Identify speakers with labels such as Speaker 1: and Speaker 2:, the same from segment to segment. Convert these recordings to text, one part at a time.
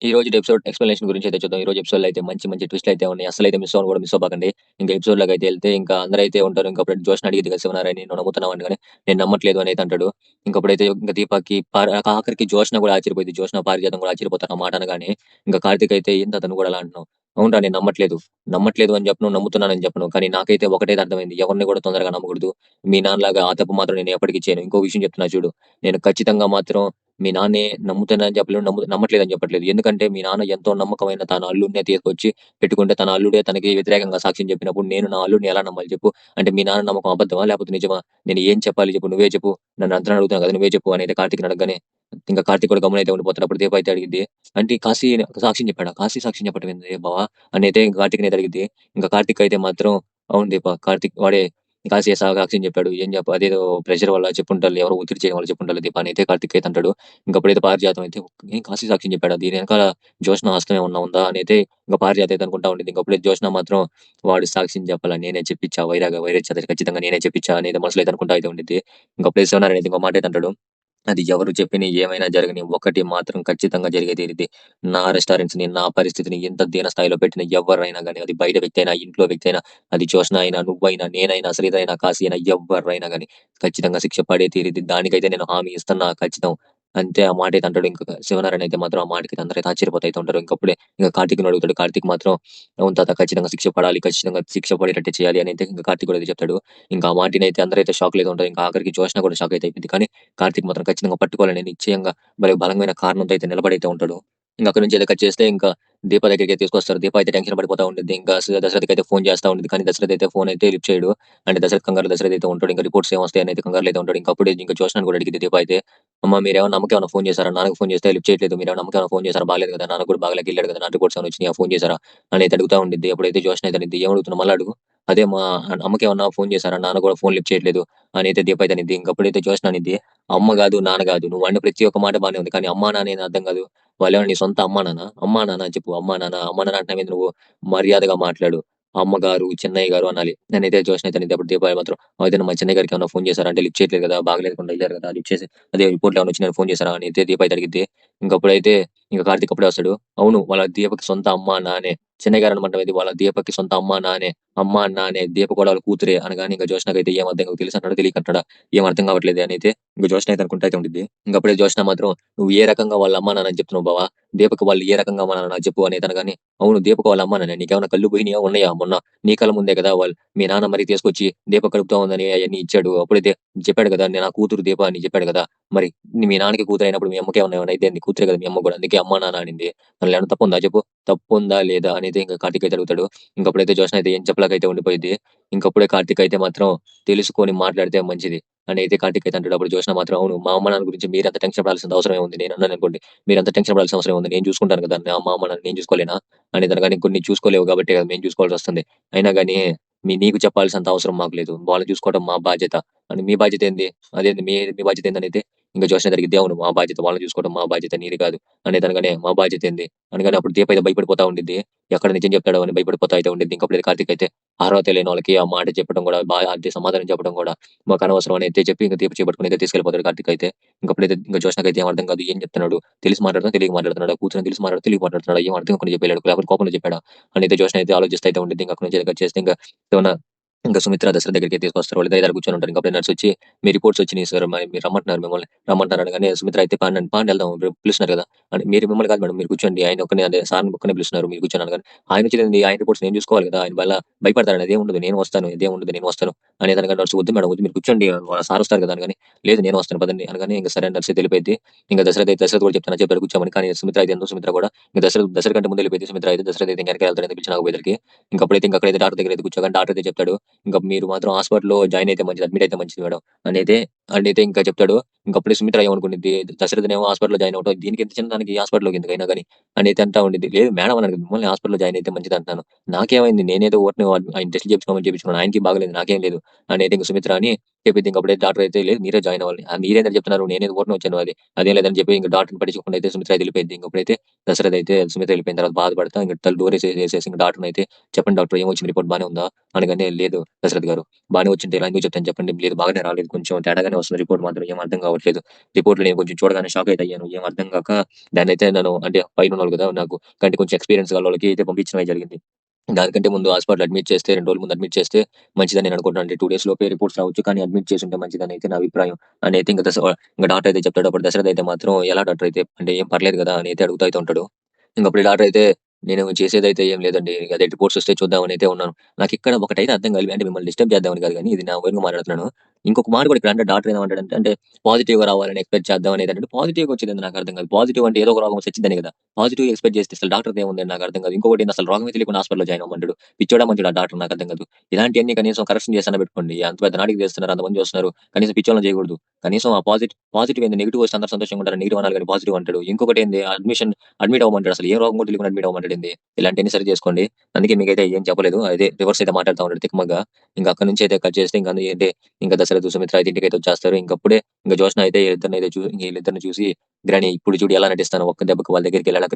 Speaker 1: ఈ రోజు episode explanation గురించి అయితే చూద్దాం. ఈ రోజు ఎపిసోడ్‌లో అయితే మంచి మంచి ట్విస్ట్‌లు అయితే ఉన్నాయి. అస్సలైతే మిస్ అవ్వకండి. ఇంకా ఎపిసోడ్‌లోకి అయితే ఎళ్తే ఇంకా అందరైతే ఉంటారు. ఇంక అప్పుడు జోష్న అడిగిద్ది కదా! శివనారాయణని "నువ్వు నమ్ముతున్నావా?" అనగానే "నేను నమ్మట్లేదు" అని అయితే అంటాడు. ఇంకప్పుడైతే ఇంక దీపక్‌కి ఆఖరికి జోష్న కూడా ఆశ్చర్యపోయిద్ది. జోష్న, పారిజాతం కూడా ఆశ్చర్యపోతారు ఆ మాట అనగానే. ఇంక కార్తీక్ అయితే "ఏంటి అతను కూడా అలా అంటున్నావు?" "అవునురా నేను నమ్మట్లేదు. నమ్మట్లేదు అని చెప్పను, నమ్ముతున్నానని చెప్పను. కానీ నాకైతే ఒకటైతే అర్థమైంది. ఎవరిని కూడా తొందరగా నమ్మకూడదు. మీ నాన్నలాగా ఆ తప్పు మాత్రం నేను ఎప్పటికి చేయను. ఇంకో విషయం చెప్తున్నా చూడు. నేను ఖచ్చితంగా మాత్రం మీ నాన్నే నమ్ముతున్నానని చెప్పలేను. నమ్మట్లేదని చెప్పట్లేదు. ఎందుకంటే మీ నాన్న ఎంతో నమ్మకమైన తన అల్లుడినే తీసుకొచ్చి పెట్టుకుంటే తన అల్లుడే తనకి వ్యతిరేకంగా సాక్ష్యం చెప్పినప్పుడు నేను నా అల్లుడిని ఎలా నమ్మాలి చెప్పు? అంటే మీ నాన్న నమ్మకం అబద్ధమా? లేకపోతే నిజమా? నేను ఏం చెప్పాలి చెప్పు? నువ్వే చెప్పు. నన్ను అంతలా అడుగుతున్నావు కదా! నువ్వే చెప్పు అనైతే కార్తీక్‌ని అడగగానే ఇంకా కార్తీక్ కూడా గమ్మునైతే ఉండిపోతాడు. అప్పుడు దీప అయితే అడిగిద్ది. అంటే కాశీ సాక్ష్యం చెప్పాడా? కాశీ సాక్ష్యం చెప్పడం ఏంది బావ? అనైతే కార్తీక్‌ని అయితే అడిగిద్ది. ఇంకా కార్తీక్ అయితే మాత్రం అవును దీప కార్తీక్ వాడే కాశీ సాక్ష్యం చెప్పాడు. ఏం చెప్ప అదేదో ప్రెషర్ వల్ల చెప్పుంటారులే ఎవరో ఒత్తిడి చేయడం వల్ల చెప్పుంటారులే దీప అనైతే కార్తీక్ అయితే అంటాడు. ఇంకప్పుడైతే పారిజాతం అయితే ఏం కాశీ సాక్ష్యం చెప్పాడా? దీని వెనకాల జ్యోత్స్న హస్తం ఏమన్నా ఉందా? అని అయితే ఇంక పారిజాతం అయితే అనుకుంటా ఉండిద్ది. ఇంకప్పుడే జ్యోత్స్న మాత్రం వాడు సాక్ష్యం చెప్పాలా నేనే చెప్పించా వైరాగ్యత ఖచ్చితంగా నేనే చెప్పించా అనేది మనసులో అయితే అనుకుంటా అయితే ఉండిద్ది. ఇంకప్పుడే శివనారాయణ అయితే ఇంకో మాట అయితే అంటాడు. అది ఎవరు చెప్పినా ఏమైనా జరగని ఒకటి మాత్రం ఖచ్చితంగా జరిగే తీరిద్ది. నా రెస్టారెంట్స్‌ని, నా పరిస్థితిని ఎంత దీన స్థాయిలో పెట్టిన ఎవ్వరైనా గాని, అది బయట వ్యక్తి అయినా, ఇంట్లో వ్యక్తి అయినా, అది జ్యోత్స్న అయినా, నువ్వైనా, నేనైనా, శ్రీధర్ అయినా, కాశీ అయినా ఎవ్వరైనా గాని ఖచ్చితంగా శిక్ష పడే తీరిద్ది. దానికైతే నేను హామీ ఇస్తున్నా ఖచ్చితం. అంతే ఆ మాటైతే అంటాడు. ఇంక శివనారాయణ అయితే మాత్రం ఆ మాటకి అందరైతే ఆశ్చర్యపోతా ఉంటారు. ఇంకప్పుడే ఇంక కార్తీక్‌ని అడుగుతాడు. కార్తీక్ మాత్రం అవును తాత ఖచ్చితంగా శిక్ష పడాలి. ఖచ్చితంగా శిక్ష పడేటట్టే చేయాలి అని అయితే ఇంక కార్తీక్ కూడా అయితే చెప్తాడు. ఇంకా ఆ మాటనైతే అందరైతే షాక్‌లో అయితే ఉంటారు. ఇంకా ఆఖరికి జ్యోత్స్న కూడా షాక్ అయితే అయిపోద్ది. కానీ కార్తీక్ మాత్రం ఖచ్చితంగా పట్టుకోవాలని నిశ్చయంగా భలే బలమైన కారణంతో అయితే నిలబడైతే ఉంటాడు. ఇంక అక్కడి నుంచి అయితే కట్ చేస్తే ఇంకా దీప దగ్గరికి తీసుకొస్తారు. దీప అయితే టెన్షన్ పడిపోతా ఉండిద్ది. ఇంకా దశరథ్‌కి అయితే ఫోన్ చేస్తా ఉండిద్ది. కానీ దశరథ్ అయితే ఫోన్ అయితే లిఫ్ట్ చేయడు. అంటే దశరథ్ అయితే ఉంటాడు. ఇంకా రిపోర్ట్స్ ఏమొస్తాయని అయితే కంగారులో అయితే ఉంటాడు. ఇంకా అప్పుడే ఇంకా జ్యోత్స్నని కూడా అడిగిద్ది దీప అయితే అమ్మ మీరేమన్నా అమ్మకేమన్నా ఫోన్ చేశారా? నాన్నకి ఫోన్ చేస్తే లిఫ్ట్ చేయట్లేదు. మీరేమన్నా అమ్మకేమన్నా ఫోన్ చేశారా? బాలేదు కదా! నాన్నకు కూడా బాగాలేక ఎళ్ళాడు కదా! నా రిపోర్ట్స్ ఏమన్నా వచ్చినాయా? ఫోన్ చేశారా? అని అయితే అడుగుతా ఉండిద్ది. అప్పుడైతే జ్యోత్స్న అయితే అనిద్ది. ఏం అడుగుతున్నావు మళ్ళా అడుగు. అదే మా అమ్మకేమన్నా ఫోన్ చేశారా? నాన్న కూడా ఫోన్ లిఫ్ట్ చేయట్లేదు అని అయితే దీప అయితే అనిద్ది. ఇంకప్పుడైతే జ్యోత్స్న అనిద్ది. అమ్మ గాదు, నాన్న గాదు. నువ్వు అన్న ప్రతి ఒక్క మాట బానే ఉంది. కానీ అమ్మా, నాన్న ఏంది అర్థం కాదు. వాళ్ళేమన్నా నీ సొంత అమ్మా, నాన్న? అమ్మా, నాన్న అని చెప్పు. అమ్మా, నాన్న, అమ్మా, నాన్న అంటున్నావేంది నువ్వు? మర్యాదగా మాట్లాడు. అమ్మగారు, చెన్నయ్య గారు అనాలి. నేనైతే జోష్‌నైతే అనిద్ది. అప్పుడు దీపావళి మాత్రం అయితే మా చెన్నయ్య గారికి ఏమన్నా ఫోన్ చేశారా? అంటే లిఫ్ట్ చేయట్లేదు కదా! బాగలేకుండా ఎళ్లారు కదా! లిఫ్ట్ చేసి అదే రిపోర్ట్‌లు ఏమన్నా వచ్చినాయని ఫోన్ చేశారా? అని అయితే దీప అయితే అడిగిద్ది. ఇంకప్పుడైతే ఇంక కార్తీక్ అప్పుడే వస్తాడు. అవును. వాళ్ళ దీపకి సొంత అమ్మా, నాన్నే. చెన్నయ్య గారు అనమంటావేంది? వాళ్ళ దీపక్‌కి సొంత అమ్మా, నాన్నే. అమ్మా, నాన్నే. దీప కూడా వాళ్ళ కూతురే అనగానే ఇంక జోష్నకైతే ఏం అర్థం కాదు. తెలుసంటాడా? తెలియకంటాడా? ఏం అర్థం కావట్లేదే అని అయితే ఇంక జోష్న అయితే అనుకుంటా అయితే ఉండిద్ది. ఇంకప్పుడే జోష్న మాత్రం "నువ్వు ఏ రకంగా వాళ్ళ అమ్మా, నాన్న అని చెప్తున్నావు బావ? దీపక్ వాళ్ళు ఏ రకంగా అమ్మా, నాన్న నాకు చెప్పు" అనేది అనగానే "అవును దీపక్ వాళ్ళ అమ్మా, నాన్న. నీకేమన్నా కళ్ళు పోయినాయా? ఉన్నాయా? మొన్న నీ కళ్ళ ముందే కదా! మీ నాన్న మరి తీసుకొచ్చి దీప కడుపుతో ఉందని అయన్నీ ఇచ్చాడు. అప్పుడే చెప్పాడు కదా! నా కూతురు దీప అని చెప్పాడు కదా! మరి మీ నాన్నకి కూతురైనప్పుడు మీ అమ్మకేమన్నా అయితే నీ కూతురే కదా మీ అమ్మ కూడా. అందుకే అమ్మా, నాన్న అనింది. దానిలో ఏమన్నా తప్పుందా చెప్పు? తప్పుందా లేదా అనేది ఇంక కార్తీక్ అయితే అడుగుతాడు. ఇంకప్పుడైతే జోష్న అయితే ఏం చెప్పలేకైతే ఉండిపోయిద్ది. ఇంకప్పుడే కార్తీక్ అయితే మాత్రం తెలుసుకొని మాట్లాడితే మంచిది అని అయితే కార్తీక్ అయితే అంటాడు. అప్పుడు జోష్న మాత్రం అవును మా అమ్మ నాన్న గురించి మీరంత టెన్షన్ పడాల్సిన అవసరం ఏముంది? నేను అన్నాననుకోండి మీరంత టెన్షన్ పడాల్సిన అవసరం ఏముంది? నేను చూసుకుంటాను కదా! మా అమ్మ నాన్నని నేను చూసుకోలేనా? అనేది అనగానే కొన్ని చూసుకోలేవు కాబట్టే కదా మేము చూసుకోవాల్సి వస్తుంది. అయినా గాని నీకు చెప్పాల్సినంత అవసరం మాకు లేదు. వాళ్ళని చూసుకోవడం మా బాధ్యత. అని మీ బాధ్యత ఏంది? అదేంది మీ బాధ్యత ఏందనైతే ఇంక జోష్న అడిగిద్ది. అవును మా బాధ్యత. వాళ్ళని చూసుకోవడం మా బాధ్యత నీది కాదు. అనేది అనగానే మా బాధ్యత ఏంది? అనగానే అప్పుడు దీప అయితే భయపడిపోతా ఉండిద్ది. ఎక్కడ నిజం చెప్తాడో అని భయపడిపోతా అయితే ఉండిద్ది. ఇంకప్పుడు కార్తీక్ అయితే అర్హత లేనోళ్ళకి ఆ మాట చెప్పడం కూడా అంటే సమాధానం చెప్పడం కూడా మాకు అనవసరం అని అయితే చెప్పి ఇంక దీప చేపట్టుకొని అయితే తీసుకెళ్ళిపోతాడు కార్తీక్ అయితే. ఇంకప్పుడైతే ఇంక జోష్నకైతే ఏం అర్థం కాదు. ఏం చెప్తున్నాడు? తెలిసి మాట్లాడుతున్నా, తెలియక మాట్లాడుతున్నాడా? కూర్చొని తెలిసి మాట్లాడుతూ, తెలియక మాట్లాడుతున్నాడా? ఏం అర్థం కాకుండా చెప్పి వెళ్ళాడు. లేకపోతే కోపంలో చెప్పాడా? అని అయితే జోష్న అయితే ఆలోచిస్తా అయితే ఉండిద్ది. ఇంక అక్కడి నుంచి కట్ చేస్తే ఏమన్నా ఇంకా సుమిత్ర దశరథ్ దగ్గరికి తీసుకొస్తారు. వాళ్ళిద్దరు దగ్గర కూర్చొని ఉంటారు. ఇంకప్పుడు నర్స్ వచ్చి మీ రిపోర్ట్స్ వచ్చినాయి సార్ మరి మీరు రమ్మంటున్నారు మిమ్మల్ని రమ్మంటున్నారు అనగానే సుమిత్ర అయితే పాండి వెళ్దాం రేపు పిలుస్తున్నారు కదా అని మీరు మిమ్మల్ని కాదు మేడం మీరు కూర్చోండి ఆయన ఒక్కనే అదే సార్ని ఒక్కనే పిలుస్తున్నారు మీరు కూర్చొని అనగానే ఆయన వచ్చింది ఆయన రిపోర్ట్స్ నేను చూసుకోవాలి కదా ఆయన వల్ల భయపడతాడు అదేం ఉండదు నేను వస్తాను ఇదేం ఉండదు నేను వస్తాను అనేది అనగా నర్సు వద్దు మేడం వద్దు మీరు కూర్చోండి వాళ్ళ సార్ వస్తారు కదా అనగానే లేదు నేను వస్తాను పదండి అనగానే ఇంకా సరే నర్సు తెలిపోయింది ఇంకా దశరథ్ కూడా చెప్తాను చెప్పారు కూర్చోమని కానీ సుమిత్ర అయితే సుమిత్ర కూడా ఇంకా దశరథ్ కంటే ముందు వెళ్ళిపోయింది సుమిత్ర అయితే దశరథ్ అయితే ఇంకా వెళ్తాడని పిలిచిన పోయేసరికి ఇంకా అప్పుడైతే ఇంకా అక్కడైతే డాక్టర్ దగ్గర అయితే కూర్చోగానే డాక్టర్ అయితే చెప్తాడు ఇంకా మీరు మాత్రం హాస్పిటల్‌లో జాయిన్ అయితే మంచిది. అడ్మిట్ అయితే మంచిది మేడం అనైతే ఇంకా చెప్తాడు. ఇంకప్పుడే సుమిత్ర ఏమనుకునిద్ది దశరథనేమో హాస్పిటల్‌లో జాయిన్ అవ్వటం దీనికి ఇంత చిన్నదానికి హాస్పిటల్‌లోకి ఎందుకైనా గాని అనైతే అంటా ఉండిద్ది. లేదు మేడం అన్నాను మిమ్మల్ని హాస్పిటల్‌లో జాయిన్ అయితే మంచిది అంటున్నాను. నాకేమైంది నేనేదో ఊరకనే ఆయన టెస్ట్‌లు చేపించుకున్నాను. ఆయనకి బాగాలేదు నాకేం లేదు. అనైతే ఇంక సుమిత్ర అని చెప్పిద్ది. ఇంకప్పుడే డాక్టర్ అయితే లేదు మీరే జాయిన్ అవ్వాలి. మీరేందని చెప్తున్నారు నేనేదో ఊరకనే వచ్చాను అదేం లేదని చెప్పి ఇంక డాక్టర్‌ని పట్టించుకోకుండా అయితే సుమిత్ర అయితే వెళ్ళిపోయిద్ది. ఇంకప్పుడైతే దశరథ్ అయితే సుమిత్ర వెళ్ళిపోయిన తర్వాత బాధపడతా ఇంక డోర్ ఏసేసి ఇంక డాక్టర్‌ని అయితే చెప్పండి డాక్టర్ ఏమొచ్చింది రిపోర్ట్ బానే ఉందా? అనగానే లేదు దశరథ్ గారు. బానే వచ్చింటే ఇలా ఎందుకు చెప్తాను చెప్పండి. లేదు బాగానే రాలేదు. కొంచెం తేడాగానే వస్తుంది రిపోర్ట్ మాత్రం ఏం అర్థం కావట్లేదు. రిపోర్ట్‌లో నేను కొంచెం చూడగానే షాక్ అయితే అయ్యాను. ఏం అర్థం కాక దాన్నైతే నేను అంటే పైనున్నోళ్ళు కదా! నాకు కంటే కొంచెం ఎక్స్‌పీరియన్స్ గల్లోళ్ళకి అయితే పంపించడమే జరిగింది. దానికంటే ముందు హాస్పిటల్‌లో అడ్మిట్ చేస్తే 2 రోజుల ముందు అడ్మిట్ చేస్తే మంచిదని నేను అనుకుంటున్నాను. అంటే 2 డేస్ లోపే రిపోర్ట్స్ రావచ్చు. కానీ అడ్మిట్ చేసుంటే మంచిదని అయితే నా అభిప్రాయం. అని అయితే ఇంక డాక్టర్ అయితే చెప్తాడు. అప్పుడు దశరథ్ అయితే మాత్రం ఎలా డాక్టర్ అయితే అంటే ఏం పర్లేదు కదా! అని అయితే అడుగుతా అయితే ఉంటాడు. ఇంకప్పుడు ఈ డాక్టర్ అయితే నేను చేసేదైతే ఏం లేదండి. అదే రిపోర్ట్స్ వస్తే చూద్దామని అయితే ఉన్నాను. నాకిక్కడ ఒకటైతే అర్థం కాలేదు. అంటే మిమ్మల్ని డిస్టర్బ్ చేద్దామని కాదు గానీ ఇది నా ఓన్‌గా మాట్లాడుతున్నాను. ఇంకొక మాట కూడా ఇక్కడ అంటే డాక్టర్ ఏమంటాడంటే అంటే పాజిటివ్‌గా రావాలని ఎక్స్‌పెక్ట్ చేద్దాం అనేది అంటే పాజిటివ్‌గా వచ్చేదేందో నాకు అర్థం కాదు. పాజిటివ్ అంటే ఏదో ఒక రోగం సచ్చిద్దనే కదా! పాజిటివ్ ఎక్స్‌పెక్ట్ చేస్తే అసలు డాక్టర్‌ది ఏముందని నాకు అర్థం కాదు. ఇంకొకటి అసలు రోగమే తెలియకుండా హాస్పిటల్‌లో జాయిన్ అవ్వమంటాడు. పిచ్చోడా మంచోడా డాక్టర్ నాకు అర్థం కాదు. ఇలాంటియన్నీ కనీసం కరెక్షన్ చేసన్నా పెట్టుకోండి. అంత పెద్ద నాటికి చేస్తున్నారు. అంతమంది చూస్తున్నారు. కనీసం పిచ్చోళ్ళని చేయకూడదు. కనీసం ఆ పాజిటివ్ ఏంది నెగెటివ్ వస్తే అందరూ సంతోషంగా ఉంటారు. నెగెటివ్ అనాలి గాని పాజిటివ్ అంటాడు. ఇంకొకటేంది అడ్మిట్ అవ్వమంటాడు. అసలు ఏ రోగం కూడా తెలియకుండా అడ్మిట్ అవ్వమంటాడేంది? ఇలాంటియన్ని సరి చేసుకోండి. అందుకే మీకైతే ఏం చెప్పలేదు. అదే రివర్స్ అయితే మాట్లాడుతా ఉన్నాడు తికమకగా. ఇంక అక్కడి నుంచి అయితే కట్ చేస్తే ఇంక అంటే ఇంక దశరథ్, సుమిత్ర అయితే ఇంటికైతే వచ్చేస్తారు. ఇంకప్పుడే ఇంక జ్యోత్స్న అయితే వీళ్ళిద్దరిని చూసి గ్రాని ఇప్పుడు చూడు ఎలా నటిస్తాను. ఒక్క దెబ్బకి వాళ్ళ దగ్గరికెళ్ళి ఎలా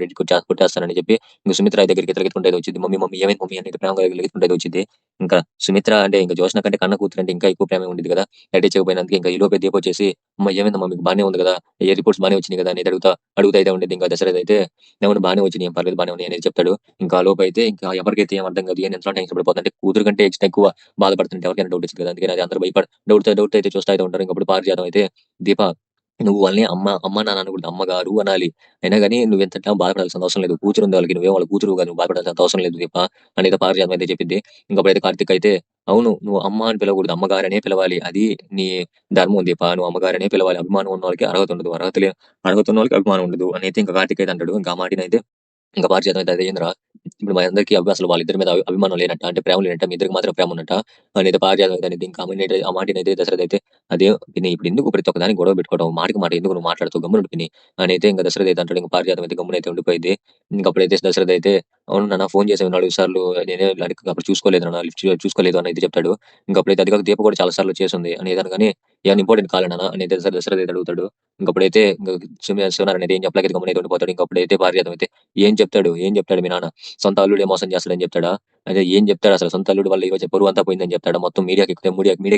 Speaker 1: కొట్టేస్తానని చెప్పి ఇంక సుమిత్ర దగ్గరికి పరిగెత్తుకుంటూ అయితే వచ్చిద్ది. మమ్మీ మమ్మీ ఏమైంది మమ్మీ అని ప్రేమగా పరిగెత్తుకుంటూ అయితే వచ్చిద్ది. ఇంకా సుమిత్ర అంటే ఇంక జ్యోత్స్న కంటే కన్న కూతురు అంటే ఇంకా ఎక్కువ ప్రేమ ఉండిద్ది కదా! నటించకపోయినందుకు ఇంకా ఈలోపే దీప వచ్చేసి అమ్మ ఏమైందమ్మా మీకు బానే ఉంది కదా! ఏ రిపోర్ట్స్ బానే వచ్చినాయి కదా! అనేది అడుగుతా అయితే ఉండిద్ది. ఇంకా దశరథ్ అయితే అవును బానే వచ్చినాయి. ఏం పర్లేదు బానే ఉన్నాయి అనేది చెప్తాడు. ఇంకా ఆ లోపైతే ఇంకా ఎవరికైతే ఏం అర్థం కాదు. ఏం ఎంతలో టెన్షన్ పడిపోతుంది. అంటే కూతురు కంటే ఎక్కువ బాధపడుతుంటే ఎవరికైనా డౌట్ వచ్చింది కదా! అందుకని అది అందరూ డౌట్ అయితే చూస్తా అయితే ఉంటారు. ఇంకప్పుడు పారిజాతం అయితే దీప నువ్వు వాళ్ళని అమ్మ నాన్న అనకూడదు. అమ్మగారు అనాలి. అయినా గాని నువ్వెంతట బాధపడాల్సిన అవసరం లేదు. కూతురుంది వాళ్ళకి. నువ్వేం వాళ్ళ కూతురువి కాదు. నువ్వు బాధపడాల్సినంత అవసరం లేదు దీప అనేది పారిజాతం అయితే చెప్పిద్ది. ఇంకప్పుడైతే కార్తీక్ అయితే అవును నువ్వు అమ్మ అని పిలవకూడదు. అమ్మగారనే పిలవాలి. అది నీ ధర్మం దీప. నువ్వు అమ్మగారనే పిలవాలి. అభిమానం ఉన్నోళ్ళకి అర్హత ఉండదు. అర్హత ఉన్నోళ్ళకి అభిమానం ఉండదు అని అయితే ఇంకా కార్తీక్ అయితే అంటాడు. ఇంకా ఆ మాటనైతే ఇంకా పారిజాతం అయితే అదేందిరా ఇప్పుడు మా అందరికీ అసలు వాళ్ళిద్దరి మీద అభిమానం లేనట్ట అంటే ప్రేమ లేనట్ట మీ ఇద్దరికి మాత్రం ప్రేమ ఉన్నట్ట అనేది పారిజాతం అయితే అనేది ఇంకా ఆ మాటనైతే దశరథ్ అయితే అదే పిన్ని ఇప్పుడు ఎందుకు ప్రతి ఒక్క దానికి గొడవ పెట్టుకోవడం మాటకి మాట ఎందుకు నువ్వు మాట్లాడుతూ గమ్మున పిన్ని అని అయితే ఇంకా దశరథ్ అయితే అంటాడు. ఇంకా పారిజాతం అయితే గమ్మున అయితే ఉండిపోయింది. ఇంకా అప్పుడైతే దశరథ్ అయితే అవును నాన్న ఫోన్ చేసావు 4 సార్లు నేనే అప్పుడు చూసుకోలేదు నాన్న లిఫ్ట్ చూసుకోలేదు అని అయితే చెప్తాడు. ఇంకా అప్పుడైతే అది కాక దీప కూడా చాలా సార్లు చేసింది అని కానీ ఏమైనా ఇంపార్టెంట్ కాల్ నాన్న అని దశరథ్ అయితే అడుగుతాడు. ఇంకప్పుడైతే శివనారాయణ అయితే ఏం చెప్పలేక గమ్మున అయితే ఉండిపోతాడు. ఇంకప్పుడైతే పారిజాతం అయితే ఏం చెప్తాడు మీ నాన్న సొంత అల్లుడే మోసం చేస్తాడని చెప్తాడా? అదే ఏం చెప్తాడు అసలు సొంత అల్లుడు వల్ల ఈరోజు పరువు అంతా పోయిందని చెప్తాడా? మొత్తం మీడియాకి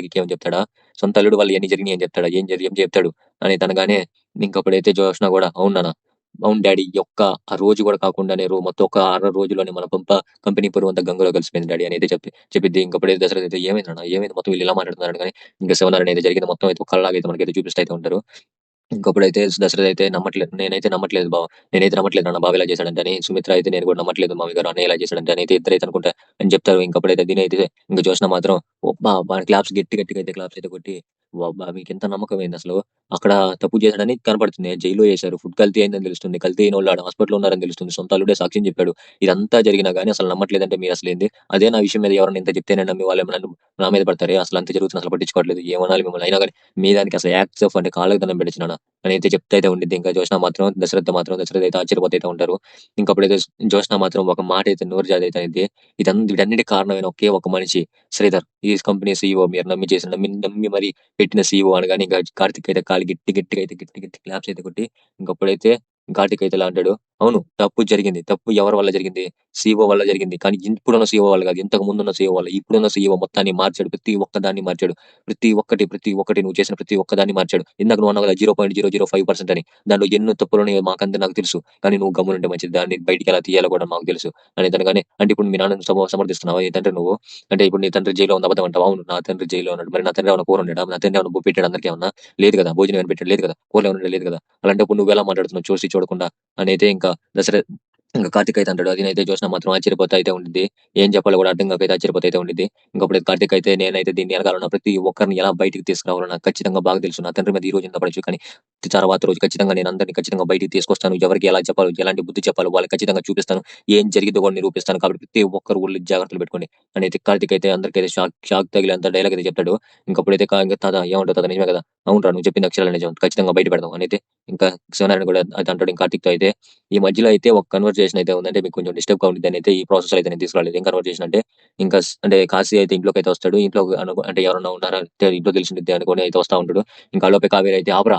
Speaker 1: ఎక్కేమని చెప్తాడా? సొంత అల్లుడు వల్ల ఎన్ని జరిగినాయి అని చెప్తాడా? ఏం చెప్తాడు? అని తనగానే ఇంకప్పుడైతే జోష్న కూడా అవును నాన్న అవును డాడీ ఆ రోజు కూడా కాకుండానే మొత్తం ఒక 6 రోజుల్లోనే మన కంపెనీ పరువు అంతా గంగలో కలిసిపోయింది డాడీ అని అయితే చెప్పిద్ది. ఇంకప్పుడైతే దశరథ్ అయితే ఏమైంది నాన్న ఏమైంది మొత్తం వీళ్ళు ఇలా మాట్లాడుతున్నారు కానీ ఇంకా శివనారాయణ అయితే జరిగింది మొత్తం అయితే ఒక కళలాగా అయితే మనకైతే చూపిస్తూ అయితే ఉంటారు. ఇంకప్పుడైతే దశరథ్ అయితే నమ్మట్లేదు. నేనైతే నమ్మట్లేదు నేనైతే నమ్మట్లేదు నాన్న బావ ఇలా చేశాడంటే అని. సుమిత్ర అయితే నేను కూడా నమ్మట్లేదు మామయ్య గారు అన్నయ్య ఇలా చేశాడంటే అని అయితే ఇద్దరైతే అనుకుంటా అని చెప్తారు. ఇంకప్పుడైతే దీని అయితే ఇంక జ్యోత్స్న మాత్రం అబ్బా! క్లాప్స్ గట్టిగా అయితే క్లాప్స్ అయితే కొట్టి అబ్బా! మీకెంత నమ్మకం ఏంది అసలు. అక్కడ తప్పు చేశాడని కనపడుతుంది. జైల్‌లో ఏశారు. ఫుడ్ కల్తీ అయిందని తెలుస్తుంది. కల్తీ అయినోళ్ళు ఆడ హాస్పిటల్‌లో ఉన్నారని తెలుస్తుంది. సొంత అల్లుడే సాక్ష్యం చెప్పాడు. ఇదంతా జరిగినా గాని అసలు నమ్మట్లేదంటే మీరు అసలేంది? అదే నా విషయం మీద ఎవరైనా ఇంత చెప్తే నేను నమ్మి వాళ్ళేమో నన్ను నా మీద పడతారే అసలు అంత జరుగుతున్నా అసలు పట్టించుకోవట్లేదు. ఏమనాలి మిమ్మల్ని అయినా గాని మీ దానికి అసలు యాక్ట్స్ ఆఫ్ అంటే కాళ్ళకి దండం పెట్టొచ్చు నాన్న అని అయితే చెప్తా అయితే ఉండిద్ది. ఇంకా దశరథ్ అయితే ఆశ్చర్యపోతా అయితే ఉంటారు. ఇంకప్పుడైతే జ్యోత్స్న మాత్రం ఒక మాట అయితే నోరు జారైతే అనేది వీటన్నిటికి కారణమైన ఒకే ఒక మనిషి శ్రీధర్. ఈ కంపెనీ సీఈఓ మీరు నమ్మి మరి పెట్టిన సీఈఓ అనగానే ఇంకా కార్తిక్ అయితే కాలు గట్టిగా అయితే గట్టి క్లాప్స్ అయితే కొట్టి ఇంకప్పుడైతే కార్తిక్ అయితే ఇలా అంటాడు. అవును తప్పు జరిగింది. తప్పు ఎవరి వల్ల జరిగింది? సీఈఓ వల్ల జరిగింది. కానీ ఇప్పుడున్న సీఈఓ వల్ల కాదు. ఇంతకు ముందున్న సీఈఓ వల్ల. ఇప్పుడున్న సీఈఓ మొత్తాన్ని మార్చాడు. ప్రతి ఒక్కదాన్ని మార్చాడు. ప్రతి ఒక్కటి నువ్వు చేసిన ప్రతి ఒక్కదాన్ని మార్చాడు. ఇందాక నువ్వు అన్నావు కదా 0.005% అని. దాంట్లో ఎన్నో తప్పులున్నాయో నాకు తెలుసు. కానీ నువ్వు గమ్మునుంటే మంచిది. దాన్ని బయటికి ఎలా తీయాలో కూడా మాకు తెలుసు అని అనగానే అంటే ఇప్పుడు మీ నాన్నని సమర్థిస్తున్నావా? నీ తండ్రి నువ్వు అంటే ఇప్పుడు నీ తండ్రి జైల్లో ఉంది అబద్ధం అంటావా? అవును నా తండ్రి జైల్లో ఉన్నాడు. మరి నా తండ్రి ఏమైనా కూర వండాడా? నా తండ్రి ఏమైనా పెట్టాడు అందరికీ ఏమన్నా? లేదు కదా! భోజనం ఏమైనా పెట్టాడు? లేదు కదా! కూరలు ఏమైనా లేదు కదా! అలాంటప్పుడు నువ్వెలా మాట్లాడుతున్నావు చూడకుండా అని అయితే ఇంకా కార్తిక్ అయితే అంటాడు. అదినైతే జ్యోత్స్న మాత్రం ఆశ్చర్యపోతా అయితే ఉండిద్ది. ఏం చెప్పాలో కూడా అర్థం కాక అయితే ఆశ్చర్యపోతా అయితే ఉండిద్ది. ఇంకప్పుడు కార్తిక్ అయితే నేనైతే దీన్ని ఎనకాల ఉన్న ప్రతి ఒక్కరిని ఎలా బయటికి తీసుకురావాలో నాకు ఖచ్చితంగా బాగా తెలుసు. నా తండ్రి మీద ఈ రోజు ఎంత పడొచ్చు కానీ తర్వాత రోజు ఖచ్చితంగా నేను అందరిని ఖచ్చితంగా బయటికి తీసుకొస్తాను. ఎవరికి ఎలా చెప్పాలో ఎలాంటి బుద్ధి చెప్పాలో వాళ్ళకి ఖచ్చితంగా చూపిస్తాను. ఏం జరిగిద్దో కూడా నిరూపిస్తాను. కాబట్టి ప్రతి ఒక్కరు ఒళ్ళు జాగ్రత్తలు పెట్టుకోండి అని అయితే కార్తిక్ అయితే అందరికైతే షాక్ తగిలేంత డైలాగ్ అయితే చెప్తాడు. ఇంకప్పుడైతే ఇంకా తాత ఏమంటావు తాత నిజమే కదా! అవునురా నువ్వు చెప్పింది అక్షరాలు నిజం. ఖచ్చితంగా బయట పెడదాం అని అయితే ఇంకా శివనారాయణ కూడా అయితే అంటాడు. కార్తిక్‌తో అయితే ఈ మధ్యలో అయితే ఒక కన్వర్జేషన్ అయితే ఉందంటే మీకు కొంచెం డిస్టర్బ్‌గా ఉండిద్దని అయితే ఈ ప్రాసెస్‌లో అయితే నేను తీసుకురాలేదు. ఏం కన్వర్జేషన్ అంటే ఇంకా అంటే కాశీ అయితే ఇంట్లోకైతే వస్తాడు. ఇంట్లో అంటే ఎవరన్నా ఉన్నారా అంటే ఇంట్లో తెలిసిండిద్ది అనుకోని అయితే వస్తా ఉంటాడు. ఇంకా ఆలోపే కావేరి అయితే ఆగురా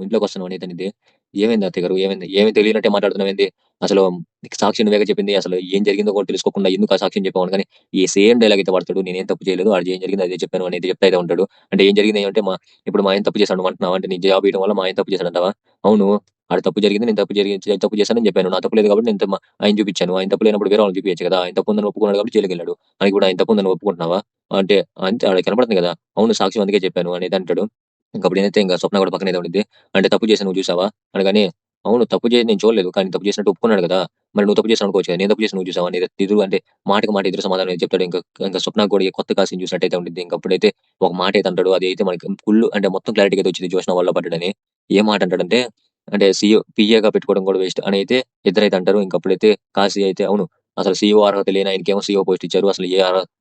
Speaker 1: ఇంట్లోకి వస్తున్నావు అని అయితే అనిద్ది. ఏమైంది అత్తయ్య గారు? ఏమైంది? ఏమి తెలియనట్టే మాట్లాడుతున్నావేంది? అసలు నీకు సాక్షి నువ్వేగా చెప్పింది. అసలు ఏం జరిగిందో కూడా తెలుసుకోకుండా ఎందుకు ఆ సాక్ష్యం చెప్పావు అనగానే, ఈ సేమ్ డైలాగ్ అయితే వాడతాడు. నేనేం తప్పు చేయలేదు. ఆడు ఏం జరిగిందో అదే చెప్పాను అనేది చెప్తా అయితే ఉంటాడు. అంటే ఏం జరిగింది ఏమంటే ఇప్పుడు మా ఆయన తప్పు చేశాడు నువ్వంటున్నావా? అంటే నీ జాబ్ ఇయ్యడం వల్ల మా ఆయన తప్పు చేశాడంటావా? అవును. ఆడు తప్పు జరిగింది. నేను తప్పు చేశానని చెప్పాను. నా తప్పు లేదు కాబట్టి నేను ఆయన చూపించాను. ఆయన తప్పు లేనప్పుడు వేరే వాళ్ళని చూపియొచ్చు కదా! ఆయన తప్పు ఉందని ఒప్పుకున్నాడు కాబట్టి జైలుకెళ్ళాడు. అని కూడా ఆయన తప్పు ఉందని ఒప్పుకుంటున్నావా? అంటే అంతే ఆడికి కనపడుతుంది కదా! అవును సాక్ష్యం అందుకే చెప్పాను అనేది అంటాడు. ఇంకప్పుడు నేనైతే ఇంక స్వప్న కూడా పక్కన అయితే ఉండిద్ది. అంటే తప్పు చేశాను నువ్వు చూసావా? అనగానే అవును. తప్పు చేసి నేను చూడలేదు. కానీ తప్పు చేసినట్టు ఒప్పుకున్నాడు గదా! మరి నువ్వు తప్పు చేసావు అనుకోవచ్చు కదా! నేను తప్పు చేసి నువ్వు చూసావా? అని ఎదురు అంటే మాటకి మాట ఎదురు సమాధానం అయితే చెప్తాడు. ఇంక స్వప్నకి కూడా ఈ కొత్త కాసిని చూసినట్టయితే ఉండిద్ది. ఇంకప్పుడైతే ఒక మాట అయితే అంటాడు. అది అయితే మనకి ఫుల్లు అంటే మొత్తం క్లారిటీగా అయితే వచ్చిద్ది జోష్న వల్ల పడ్డాడని. ఏం మాట అంటాడంటే అంటే పీఏగా పెట్టుకోవడం కూడా వేస్ట్ అని అయితే ఇద్దరైతే అంటారు. ఇంకప్పుడైతే కాశీ అయితే అవును. అసలు సీఈఓ అర్హత లేని ఆయనకేమో సీఈఓ పోస్ట్ ఇచ్చారు. అసలు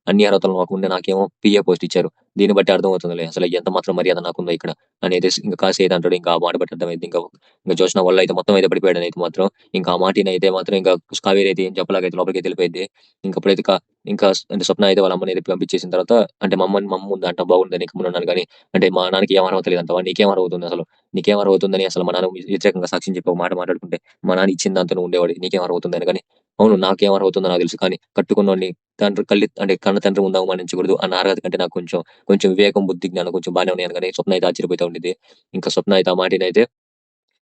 Speaker 1: అన్ని అర్హతలు నాకుండే నాకేమో పీఏ పోస్ట్ ఇచ్చారు. దీన్ని బట్టి అర్థమవుతుందిలే అసలు ఎంత మాత్రం మర్యాద నాకుందో ఇక్కడ అనేది ఇంక కాశీ అయితే అంటాడు. ఇంకా ఆ మాట బట్టి అర్థమైద్ది. ఇంక జోష్న వల్ల అయితే మొత్తం అయితే పడిపోయాడని అయితే మాత్రం ఇంకా ఆ మాటనైతే మాత్రం ఇంకా కావేరి అయితే ఏం చెప్పలేక అయితే లోపలికి వెళ్ళిపోయింది. ఇంకప్పుడైతే ఇంకా అంటే స్వప్న అయితే వాళ్ళ అమ్మని అయితే పంపించేసిన తర్వాత అంటే మా అమ్మ ముందు అంట బాగుందని గమ్మునున్నాను కానీ అంటే మా నాన్నకి ఏం అర్హత లేదంటావా? నీకేం అర్హత ఉంది అసలు? నీకేం అర్హత ఉందని అసలు మా నాన్న వ్యతిరేకంగా సాక్ష్యం చెప్పి ఒక మాట మాట్లాడుకుంటే మా నాన్న ఇచ్చిన దాంతో నువ్వు ఉండేవాడు. నీకేం అర్హత ఉందని కానీ అవును నాకేం అర్హత ఉందో నాకు తెలుసు. కానీ కట్టుకున్నోడిని అంటే కన్న తండ్రి ముందు అవమానించకూడదు అన్న అర్హత కంటే నాకు కొంచెం కొంచెం వివేకం, బుద్ధి, జ్ఞానం కొంచెం బానే ఉన్నాయని కానీ స్వప్న అయితే ఆశ్చర్యపోతా ఉండిద్ది. ఇంకా స్వప్న అయితే ఆ మాటనైతే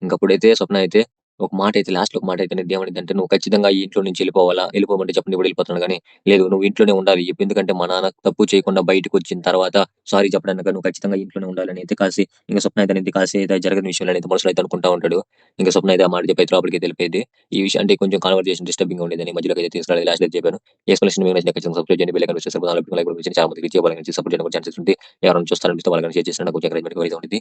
Speaker 1: ఇంకప్పుడైతే స్వప్న అయితే ఒక మాట అయితే లాస్ట్‌లో ఒక మాట అయితే అనిద్ది. ఏమనిద్దంటే, "నువ్వు ఖచ్చితంగా ఈ ఇంట్లో నుంచి వెళ్ళిపోవాలా? వెళ్ళిపోమంటే చెప్పు నేను కూడా వెళ్ళిపోతాను గానీ, లేదు నువ్వు ఇంట్లోనే ఉండాలి. ఎందుకంటే మా నాన్న తప్పు చేయకుండా బయటకొచ్చిన తర్వాత సారీ చెప్పడానిక నువ్వు ఖచ్చితంగా ఇంట్లోనే ఉండాలని" అయితే ఇంక స్వప్న అయితే అనిద్ది. కాశీ అయితే జరగని విషయంలో అయితే మనసులో అయితే అనుకుంటా ఉంటాడు. ఇంక స్వప్న అయితే ఆ మాట చెప్పి అయితే లోపలికి వెళ్ళిపోయిద్ది. ఈ విషయం అంటే కొంచెం కన్వర్జేషన్ డిస్టర్బింగ్‌గా ఉండేదని మధ్యలోకి అయితే తీసుకురాలేదు. లాస్ట్‌లో అయితే చెప్పాను. ఈ ఎక్స్‌ప్లనేషన్ మీకు నచ్చితే ఖచ్చితంగా సబ్స్క్రైబ్ చేయండి. బెల్ ఐకాన్ ప్రెస్ చేస్తే చాలా మందికి చాలా మందికి రీచ్ అవ్వాలని సపోర్ట్ చేయడానికి కూడా ఛాన్సెస్ ఉంటాయి. ఎవరైనా చూస్తారనిపిస్తే వాళ్ళకి షేర్ చేసినా నాకు కొంచెం ఎంకరేజ్‌మెంట్‌గా అయితే ఉండిద్ది.